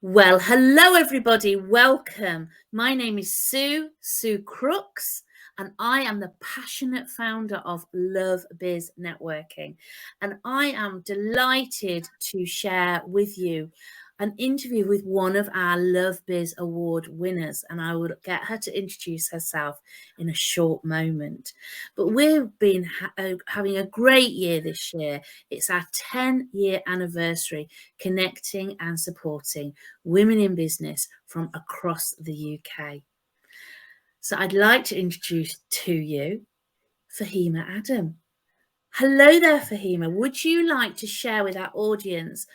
Well, hello everybody, welcome. My name is Sue Crooks, and I am the passionate founder of LoveBiz Networking. And I am delighted to share with you an interview with one of our LoveBiz Award winners, and I will get her to introduce herself in a short moment. But we've been having a great year this year. It's our 10-year anniversary connecting and supporting women in business from across the UK. So I'd like to introduce to you Fahimah Adam. Hello there, Fahimah. Would you like to share with our audience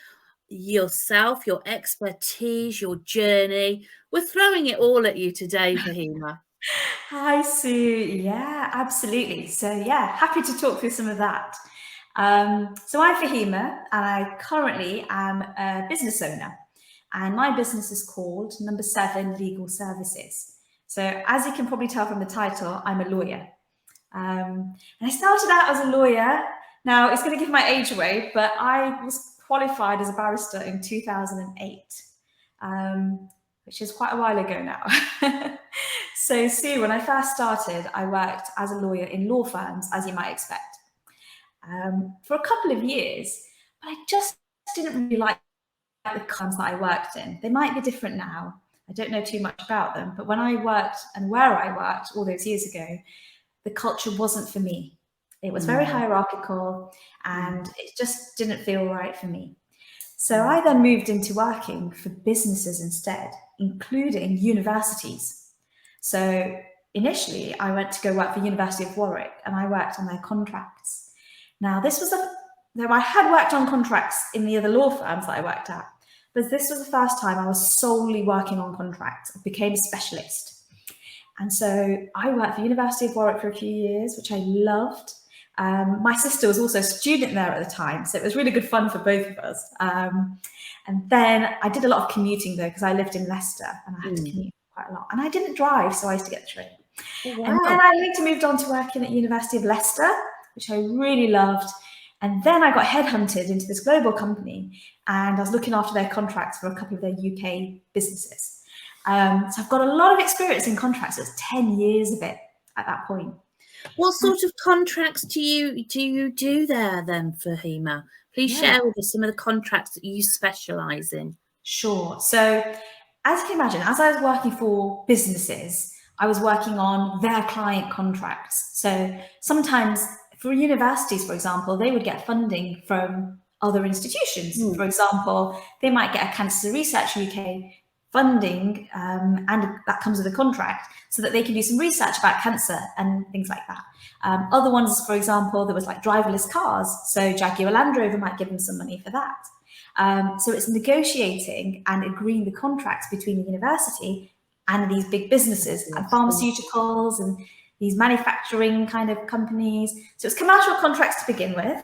yourself, your expertise, your journey? We're throwing it all at you today, Fahimah. Hi, Sue. Yeah, absolutely. So happy to talk through some of that. So I'm Fahimah, and I currently am a business owner, and my business is called Number 7 Legal Services. So as you can probably tell from the title, I'm a lawyer. And I started out as a lawyer. Now, it's going to give my age away, but I was qualified as a barrister in 2008, which is quite a while ago now. So, Sue, when I first started, I worked as a lawyer in law firms, as you might expect, for a couple of years, but I just didn't really like the firms that I worked in. They might be different now. I don't know too much about them, but when I worked and where I worked all those years ago, the culture wasn't for me. It was very hierarchical and it just didn't feel right for me. So I then moved into working for businesses instead, including universities. So initially I went to go work for University of Warwick and I worked on their contracts. Now though I had worked on contracts in the other law firms that I worked at, but this was the first time I was solely working on contracts. I became a specialist. And so I worked for University of Warwick for a few years, which I loved. My sister was also a student there at the time, so it was really good fun for both of us. And then I did a lot of commuting though, because I lived in Leicester and I had to commute quite a lot. And I didn't drive, so I used to get the train. Wow. And then I later moved on to working at University of Leicester, which I really loved. And then I got headhunted into this global company and I was looking after their contracts for a couple of their UK businesses. So I've got a lot of experience in contracts. It's 10 years of it at that point. What sort of contracts do you do there then, Fahimah? Please share with us some of the contracts that you specialise in. Sure. So as you can imagine, as I was working for businesses, I was working on their client contracts. So sometimes for universities, for example, they would get funding from other institutions. For example, they might get a Cancer Research UK funding, and that comes with a contract so that they can do some research about cancer and things like that. Other ones, for example, there was like driverless cars. So Jaguar Land Rover might give them some money for that. So it's negotiating and agreeing the contracts between the university and these big businesses and pharmaceuticals and these manufacturing kind of companies. So it's commercial contracts to begin with,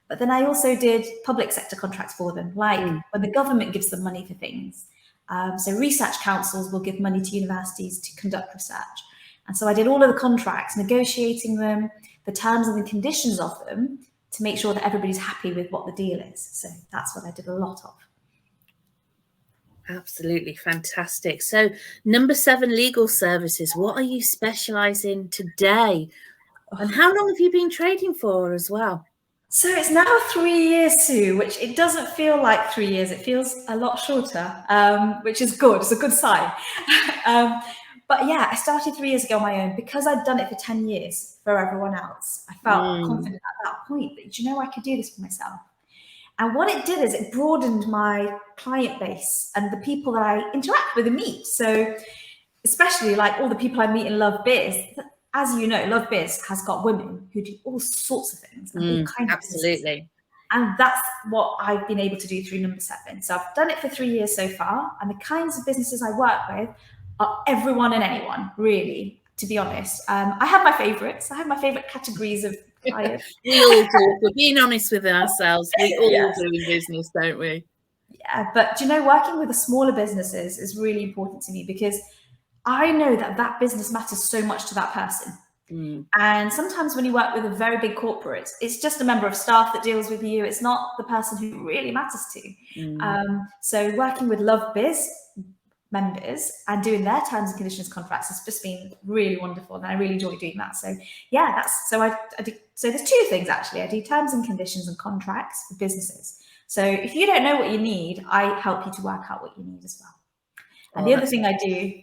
but then I also did public sector contracts for them, like when the government gives them money for things. So research councils will give money to universities to conduct research. And so I did all of the contracts, negotiating them, the terms and the conditions of them to make sure that everybody's happy with what the deal is. So that's what I did a lot of. Absolutely fantastic. So Number 7 Legal Services, what are you specialising in today? And how long have you been trading for as well? So it's now 3 years, Sue, which it doesn't feel like 3 years. It feels a lot shorter, which is good. It's a good sign. But yeah, I started 3 years ago on my own because I'd done it for 10 years for everyone else. I felt confident at that point that, I could do this for myself. And what it did is it broadened my client base and the people that I interact with and meet. So especially like all the people I meet in LoveBiz, as you know, LoveBiz has got women who do all sorts of things and all kinds of businesses. And that's what I've been able to do through Number 7. So I've done it for 3 years so far. And the kinds of businesses I work with are everyone and anyone, really, to be honest. I have my favorites. I have my favorite categories of clients. We all do. We're being honest with ourselves. We all do in business, don't we? Yeah, but working with the smaller businesses is really important to me because I know that business matters so much to that person. And sometimes when you work with a very big corporate, it's just a member of staff that deals with you. It's not the person who it really matters to. So working with LoveBiz members and doing their terms and conditions contracts has just been really wonderful, and I really enjoy doing that. So yeah, that's so I do. So there's two things actually. I do terms and conditions and contracts for businesses. So if you don't know what you need, I help you to work out what you need as well. And the other thing I do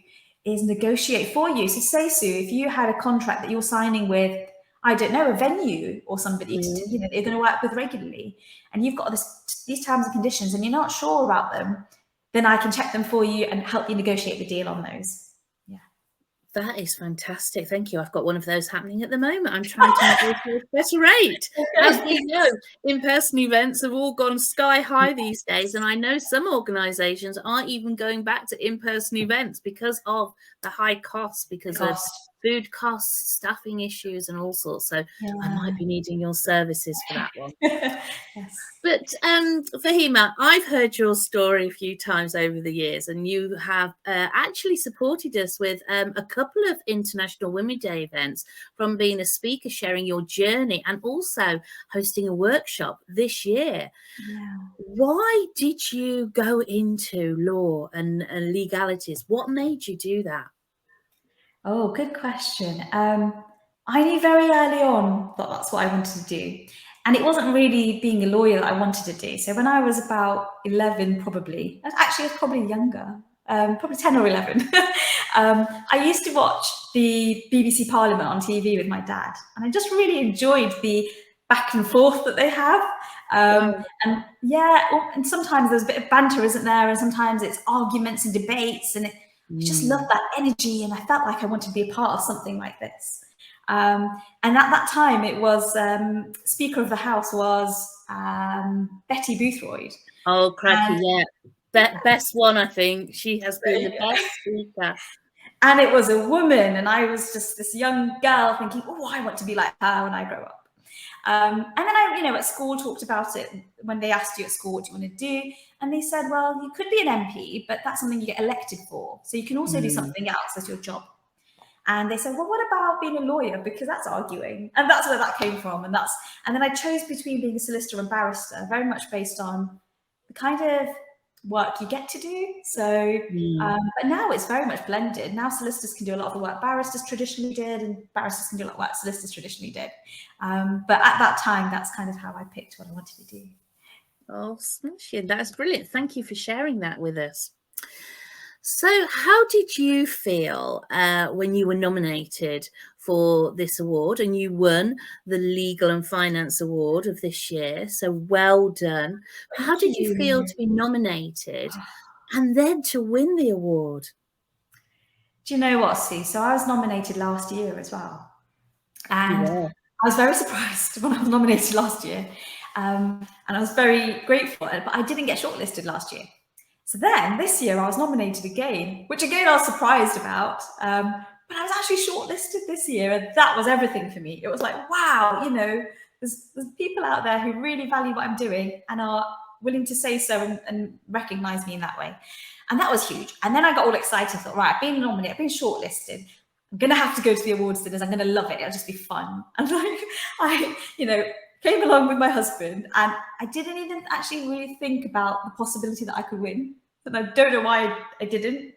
is negotiate for you. So say, Sue, if you had a contract that you're signing with, I don't know, a venue or somebody to, you know, they're going to work with regularly, and you've got these terms and conditions and you're not sure about them, then I can check them for you and help you negotiate the deal on those. Yeah. That is fantastic. Thank you. I've got one of those happening at the moment. I'm trying to negotiate a better rate. As we know, in-person events have all gone sky high these days. And I know some organizations aren't even going back to in-person events because of the high costs, because of food costs, staffing issues, and all sorts. So I might be needing your services for that one. Yes. But Fahimah, I've heard your story a few times over the years, and you have actually supported us with a couple of International Women's Day events, from being a speaker, sharing your journey, and also hosting a workshop this year. Yeah. Why did you go into law and legalities? What made you do that? Oh, good question. I knew very early on that that's what I wanted to do. And it wasn't really being a lawyer that I wanted to do. So when I was about 11, probably, actually I was probably younger, probably 10 or 11, I used to watch the BBC Parliament on TV with my dad. And I just really enjoyed the back and forth that they have. And yeah, and sometimes there's a bit of banter, isn't there? And sometimes it's arguments and debates, and I just love that energy, and I felt like I wanted to be a part of something like this. And at that time, it was Speaker of the House was Betty Boothroyd. Oh, cracky, yeah. Best one, I think. She has been the best speaker. And it was a woman, and I was just this young girl thinking, oh, I want to be like her when I grow up. And then I, you know, at school talked about it when they asked you at school, what do you want to do? And they said, well, you could be an MP, but that's something you get elected for. So you can also do something else as your job. And they said, well, what about being a lawyer? Because that's arguing. And that's where that came from. And then I chose between being a solicitor and barrister, very much based on the kind of work you get to do. So, but now it's very much blended. Now solicitors can do a lot of the work barristers traditionally did, and barristers can do a lot of work solicitors traditionally did. But at that time, that's kind of how I picked what I wanted to do. Oh, smashing. That's brilliant. Thank you for sharing that with us. So how did you feel when you were nominated for this award, and you won the Legal and Finance Award of this year? So well done. How did you feel to be nominated and then to win the award? Do you know what, Sue? So I was nominated last year as well. And I was very surprised when I was nominated last year. And I was very grateful, but I didn't get shortlisted last year. So then this year I was nominated again, which again I was surprised about. But I was actually shortlisted this year, and that was everything for me. It was like, wow, you know, there's people out there who really value what I'm doing and are willing to say so and recognize me in that way. And that was huge. And then I got all excited, thought, right, I've been nominated, I've been shortlisted. I'm going to have to go to the awards dinners. I'm going to love it. It'll just be fun. And like, I, you know, came along with my husband, and I didn't even actually really think about the possibility that I could win. And I don't know why I didn't.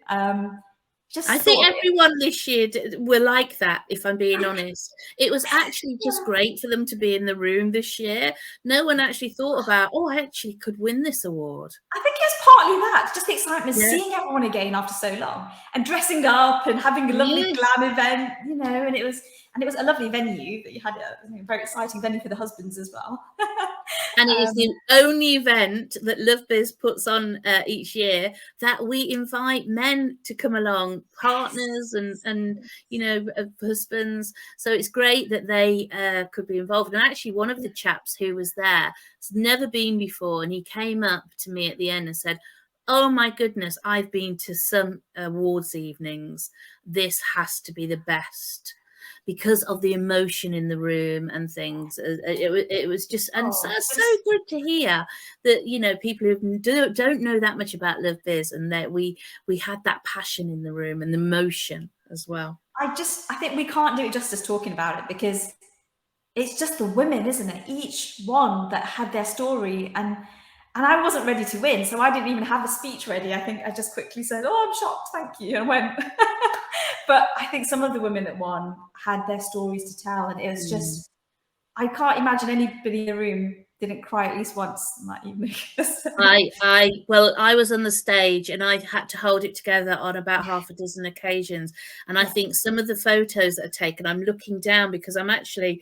I think everyone this year were like that, if I'm being honest. It was actually just great for them to be in the room this year. No one actually thought about, oh, I actually could win this award. I think it's partly that, just the excitement of seeing everyone again after so long, and dressing up and having a lovely glam event, you know, and it was a lovely venue that you had, a very exciting venue for the husbands as well. And it is the only event that LoveBiz puts on each year that we invite men to come along, partners and you know, husbands. So it's great that they could be involved. And actually, one of the chaps who was there has never been before, and he came up to me at the end and said, oh my goodness, I've been to some awards evenings. This has to be the best, because of the emotion in the room and things. It was just, and so good to hear that, you know, people who don't know that much about LoveBiz, and that we had that passion in the room and the emotion. as well. I think we can't do it justice talking about it, because it's just the women, isn't it? Each one that had their story, and I wasn't ready to win, so I didn't even have a speech ready. I think I just quickly said, "Oh, I'm shocked, thank you," and went. But I think some of the women that won had their stories to tell, and it was just, I can't imagine anybody in the room didn't cry at least once that evening. Well, I was on the stage and I had to hold it together on about half a dozen occasions. And I think some of the photos that are taken, I'm looking down because I'm actually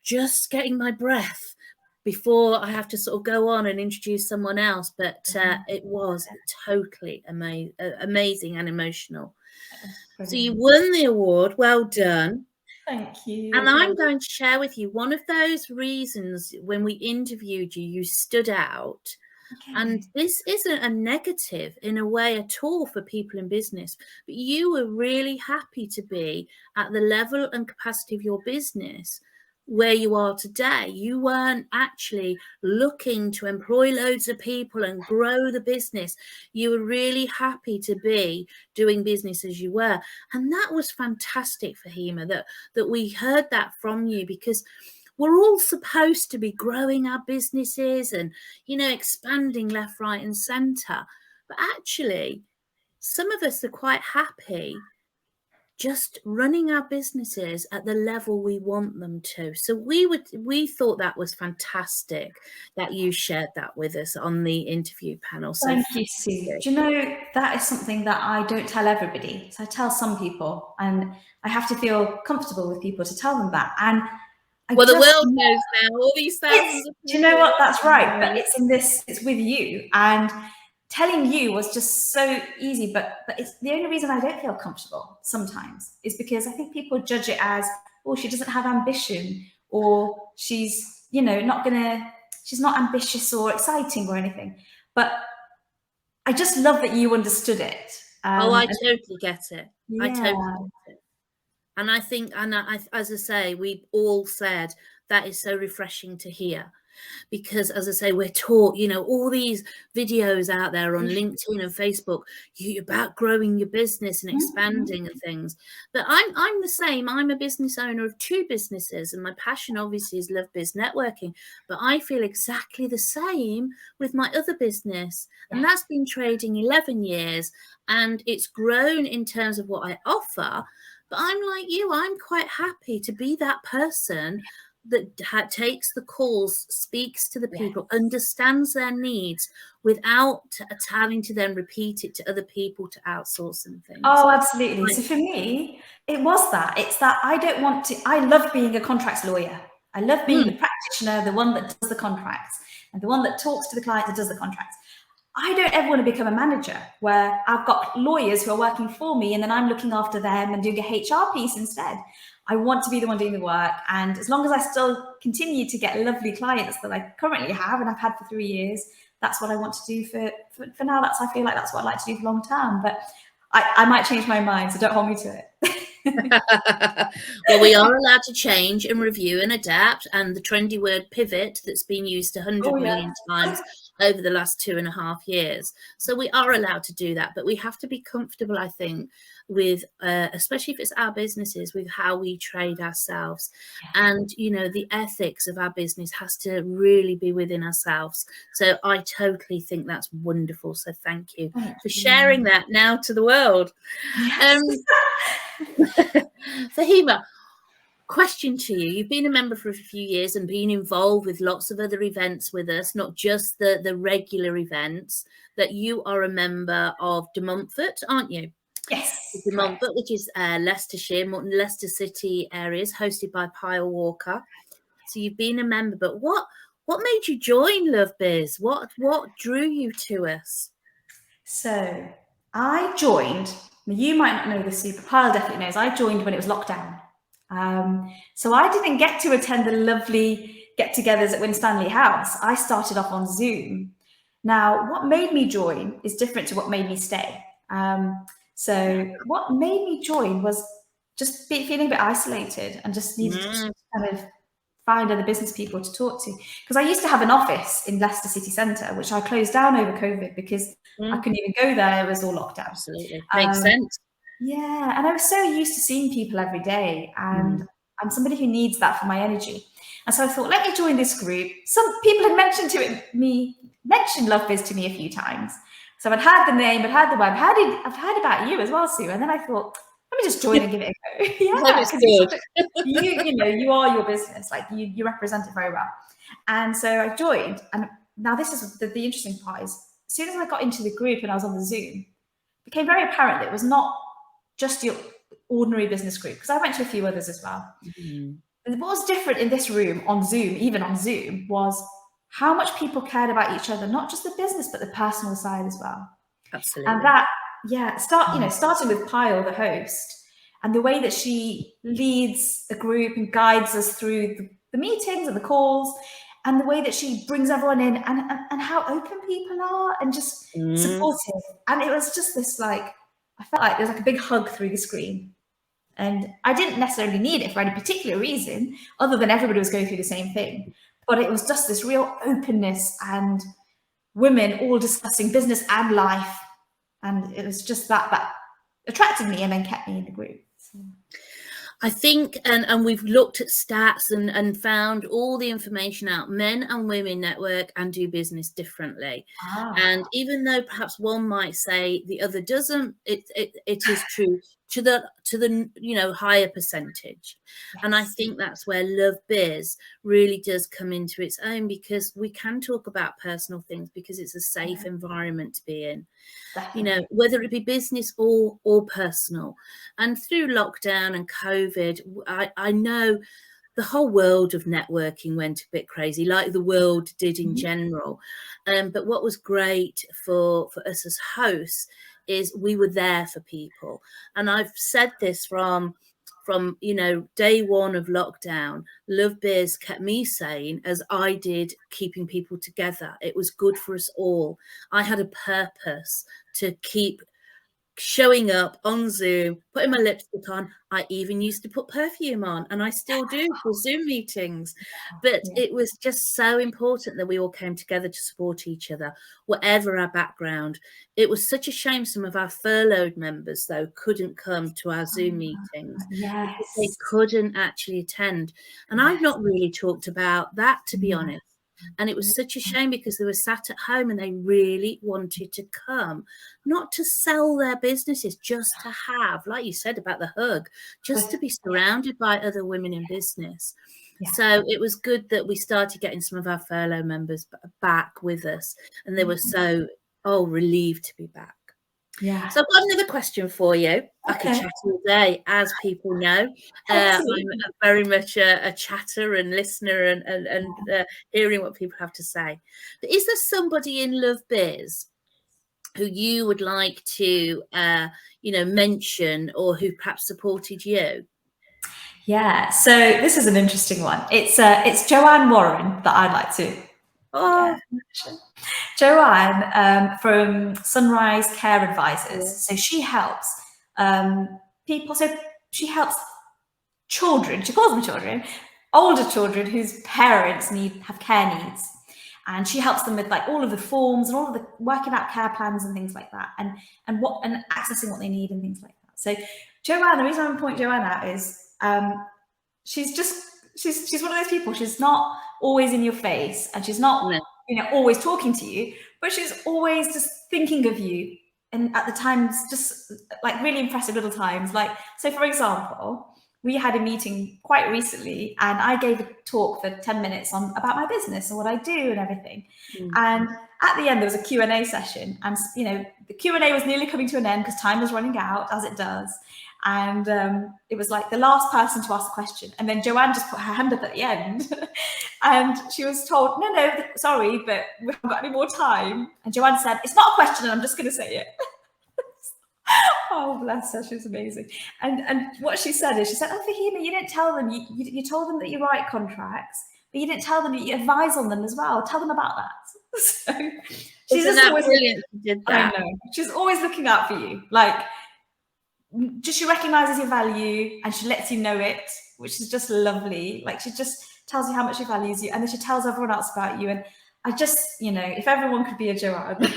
just getting my breath before I have to sort of go on and introduce someone else. But it was totally amazing and emotional. So you won the award. Well done. Thank you. And I'm going to share with you one of those reasons when we interviewed you, you stood out. Okay. And this isn't a negative in a way at all for people in business, but you were really happy to be at the level and capacity of your business where you are today. You weren't actually looking to employ loads of people and grow the business. You were really happy to be doing business as you were. And that was fantastic, Fahimah, that we heard that from you, because we're all supposed to be growing our businesses and, you know, expanding left, right, and centre. But actually, some of us are quite happy just running our businesses at the level we want them to. So we thought that was fantastic that you shared that with us on the interview panel. So thank you, Sue. Do you know, that is something that I don't tell everybody. So I tell some people, and I have to feel comfortable with people to tell them that. And the world knows now, all these thousands of people. Do you know what? That's right. But it's with you. And telling you was just so easy, but it's the only reason I don't feel comfortable sometimes is because I think people judge it as, oh, she doesn't have ambition, or she's, you know, she's not ambitious or exciting or anything. But I just love that you understood it. I totally get it. Yeah. I totally get it. And I think, as I say, we all said that is so refreshing to hear. Because, as I say, we're taught, you know, all these videos out there on LinkedIn and Facebook about growing your business and expanding and things. But I'm the same. I'm a business owner of 2 businesses, and my passion obviously is LoveBiz networking. But I feel exactly the same with my other business, and that's been trading 11 years, and it's grown in terms of what I offer. But I'm like you. I'm quite happy to be that person that takes the calls, speaks to the people, understands their needs without having to then repeat it to other people to outsource and things. Oh, absolutely. So for me, it was that. It's that I love being a contracts lawyer. I love being the practitioner, the one that does the contracts, and the one that talks to the client that does the contracts. I don't ever want to become a manager where I've got lawyers who are working for me and then I'm looking after them and doing a HR piece instead. I want to be the one doing the work. And as long as I still continue to get lovely clients that I currently have and I've had for 3 years, that's what I want to do for now. I feel like that's what I'd like to do for long term. But I might change my mind, so don't hold me to it. Well, we are allowed to change and review and adapt. And the trendy word pivot that's been used 100 million times over the last 2.5 years. So we are allowed to do that, but we have to be comfortable, I think, with, especially if it's our businesses, with how we trade ourselves. And, you know, the ethics of our business has to really be within ourselves. So I totally think that's wonderful. So thank you for sharing that now to the world. Yes. Fahimah, question to you. You've been a member for a few years and been involved with lots of other events with us, not just the regular events. That you are a member of De Montfort, aren't you? Yes. De Montfort, which is Leicestershire, Leicester City areas, hosted by Pyle Walker. So you've been a member, but what made you join LoveBiz? What drew you to us? So I joined. You might not know this, but Pyle definitely knows. I joined when it was lockdown. So I didn't get to attend the lovely get-togethers at Winstanley House. I started off on Zoom. Now, what made me join is different to what made me stay. So what made me join was just feeling a bit isolated and just needed to kind of find other business people to talk to. Because I used to have an office in Leicester City Centre, which I closed down over COVID because I couldn't even go there. It was all locked down. Absolutely. Makes sense. Yeah, and I was so used to seeing people every day, and I'm somebody who needs that for my energy. And so I thought, let me join this group. Some people had mentioned LoveBiz to me a few times. So I'd had the name, I'd had the web, I've heard about you as well, Sue. And then I thought, let me just join and give it a go. Yeah, because you are your business, like you represent it very well. And so I joined. And now this is the interesting part is, as soon as I got into the group and I was on the Zoom, it became very apparent that it was not just your ordinary business group, because I went to a few others as well. What was different in this room on Zoom, even on Zoom, was how much people cared about each other, not just the business, but the personal side as well. Absolutely. And that, starting with Pyle, the host, and the way that she leads the group and guides us through the meetings and the calls, and the way that she brings everyone in, and how open people are and just supportive. And it was just this, like, I felt like there was like a big hug through the screen. And I didn't necessarily need it for any particular reason, other than everybody was going through the same thing. But it was just this real openness and women all discussing business and life. And it was just that attracted me and then kept me in the group. So. I think, and we've looked at stats and found all the information out. Men and women network and do business differently. And even though perhaps one might say the other doesn't, it is true to the higher percentage. Yes. And I think that's where LoveBiz really does come into its own, because we can talk about personal things because it's a safe environment to be in. Definitely. Whether it be business or personal. And through lockdown and COVID, I know the whole world of networking went a bit crazy, like the world did in general. But what was great for us as hosts is we were there for people. And I've said this from day one of lockdown. LoveBiz kept me sane, as I did keeping people together. It was good for us all. I had a purpose to keep showing up on Zoom, putting my lipstick on. I even used to put perfume on, and I still do for Zoom meetings. But it was just so important that we all came together to support each other, whatever our background. It was such a shame some of our furloughed members, though, couldn't come to our Zoom meetings. Yes. Because they couldn't actually attend. And I've not really talked about that, to be honest. And it was such a shame, because they were sat at home and they really wanted to come, not to sell their businesses, just to have, like you said about the hug, just to be surrounded by other women in business. Yeah. So it was good that we started getting some of our furlough members back with us, and they were so relieved to be back. Yeah. So I've got another question for you. Okay. I could chat all day, as people know. I'm very much a chatter and listener and hearing what people have to say. But is there somebody in LoveBiz who you would like to, mention, or who perhaps supported you? Yeah. So this is an interesting one. It's Joanne Warren that I'd like to. Joanne from Sunrise Care Advisors. So she helps people. So she helps children. She calls them children, older children whose parents have care needs, and she helps them with like all of the forms and all of the working out care plans and things like that, and accessing what they need and things like that. So Joanne, the reason I want to point Joanne out is she's one of those people. She's not always in your face, and she's not always talking to you, but she's always just thinking of you, and at the times just like really impressive little times. Like, so for example, we had a meeting quite recently, and I gave a talk for 10 minutes about my business and what I do and everything. And at the end, there was a Q&A session, and the Q&A was nearly coming to an end because time was running out, as it does. And it was like the last person to ask the question. And then Joanne just put her hand up at the end and she was told, no, sorry, but we haven't got any more time. And Joanne said, it's not a question, and I'm just going to say it. Oh, bless her. She was amazing. And what she said is, oh, Fahimah, you didn't tell them, you told them that you write contracts, but you didn't tell them that you advise on them as well. Tell them about that. So she's just always brilliant. She did that. I know. She's always looking out for you. Like, she recognizes your value and she lets you know it, which is just lovely. Like, she just tells you how much she values you, and then she tells everyone else about you. And I just, if everyone could be a Joanne,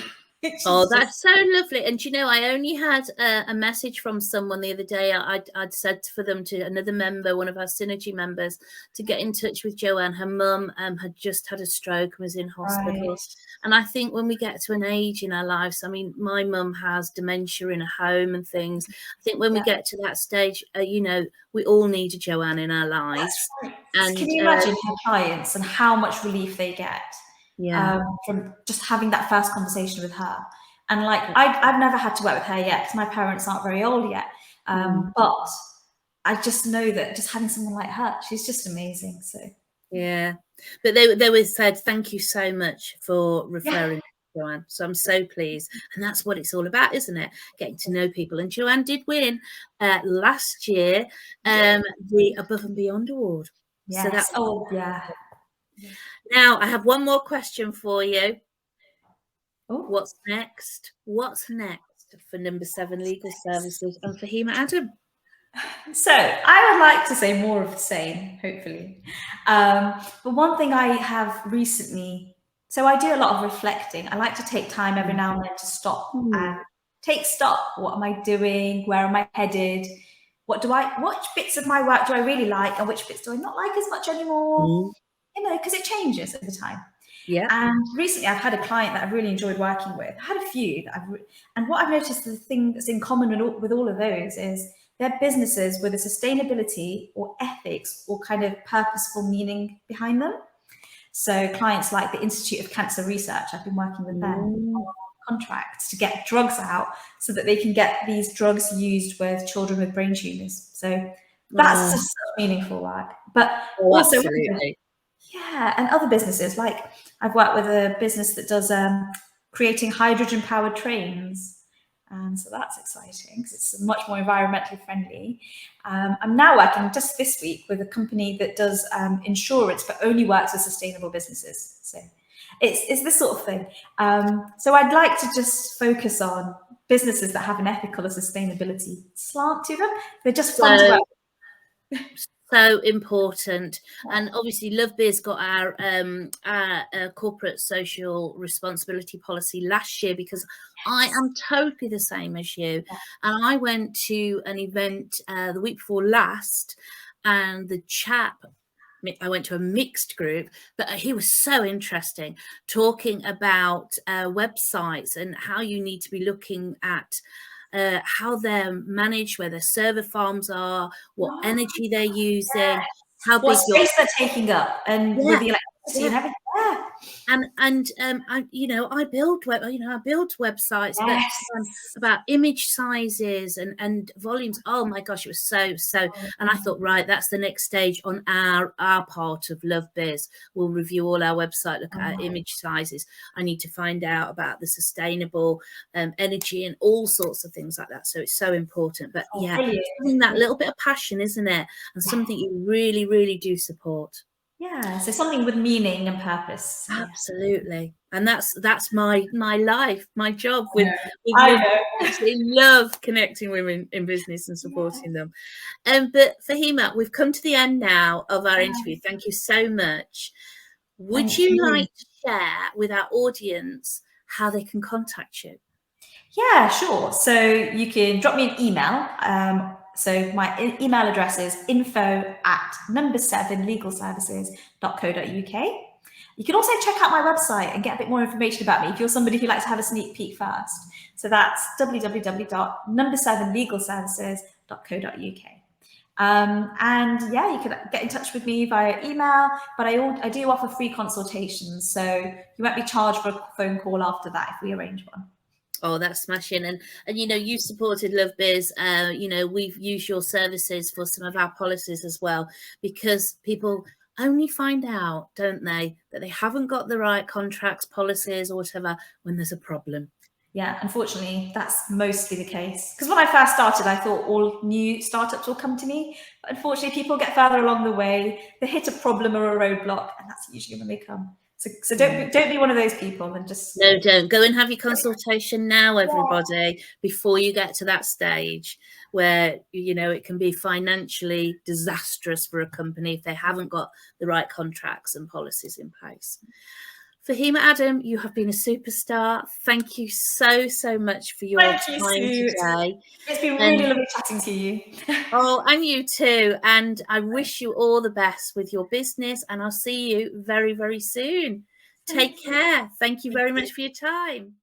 Oh, that's so lovely. And you know, I only had a message from someone the other day. I'd said for them to another member, one of our Synergy members, to get in touch with Joanne. Her mum had just had a stroke and was in hospital. Right. And I think when we get to an age in our lives, I mean, my mum has dementia in a home and things. I think when we get to that stage, you know, we all need a Joanne in our lives. That's right. And can you imagine her clients and how much relief they get from just having that first conversation with her? And like, I've never had to work with her yet because my parents aren't very old yet. But I just know that just having someone like her, she's just amazing. So yeah, but they always said thank you so much for referring to Joanne. So I'm so pleased, and that's what it's all about, isn't it? Getting to know people. And Joanne did win last year the Above and Beyond Award. Yes. So that. Oh yeah. Now I have one more question for you. Oh. What's next? What's next for Number 7 Legal Services and Fahimah Adam? So I would like to say more of the same, hopefully. But one thing I have recently, so I do a lot of reflecting. I like to take time every now and then to stop and take stock. What am I doing? Where am I headed? Which bits of my work do I really like and which bits do I not like as much anymore? You know, because it changes over time. Yeah. And recently I've had a client that I've really enjoyed working with. I had a few that and what I've noticed, the thing that's in common with all of those is they're businesses with a sustainability or ethics or kind of purposeful meaning behind them. So clients like the Institute of Cancer Research, I've been working with them on contracts to get drugs out so that they can get these drugs used with children with brain tumors. So that's just meaningful work. But also, absolutely. Yeah, and other businesses, like I've worked with a business that does creating hydrogen-powered trains. And so that's exciting because it's much more environmentally friendly. I'm now working just this week with a company that does insurance, but only works with sustainable businesses. So it's this sort of thing. So I'd like to just focus on businesses that have an ethical or sustainability slant to them. They're just fun to work. So important. And obviously LoveBiz got our corporate social responsibility policy last year because I am totally the same as you. And I went to an event the week before last, and the chap, I went to a mixed group, but he was so interesting, talking about websites and how you need to be looking at how they're managed, where their server farms are, what energy they're using, how big what space they're taking up, and with the electricity and everything. And you know, I build websites but about image sizes and volumes. Oh my gosh, it was so. And I thought, right, that's the next stage on our part of LoveBiz. We'll review all our website, look at our image sizes. I need to find out about the sustainable energy and all sorts of things like that. So it's so important. But having that little bit of passion, isn't it? And something you really, really do support. Yeah, so something with meaning and purpose. Absolutely. And that's my life, my job with I love connecting women in business and supporting them. But Fahimah, we've come to the end now of our interview. Thank you so much. Would you like to share with our audience how they can contact you? Yeah, sure. So you can drop me an email. So my email address is info@number7legalservices.co.uk. You can also check out my website and get a bit more information about me if you're somebody who likes to have a sneak peek first. So that's www.number7legalservices.co.uk. And yeah, you can get in touch with me via email, but I do offer free consultations. So you won't be charged for a phone call after that if we arrange one. Oh, that's smashing. And you know, you supported LoveBiz. You know, we've used your services for some of our policies as well, because people only find out, don't they, that they haven't got the right contracts, policies or whatever when there's a problem. Yeah, unfortunately, that's mostly the case. Because when I first started, I thought all new startups will come to me. But unfortunately, people get further along the way. They hit a problem or a roadblock, and that's usually when they come. So don't be one of those people and just... No, don't. Go and have your consultation now, everybody, before you get to that stage where, you know, it can be financially disastrous for a company if they haven't got the right contracts and policies in place. Fahimah Adam, you have been a superstar. Thank you so much for your Thank you, time Sue. today. It's been And really lovely chatting to you. and you too. And I wish you all the best with your business, and I'll see you very, very soon. Take care. Thank you very much for your time.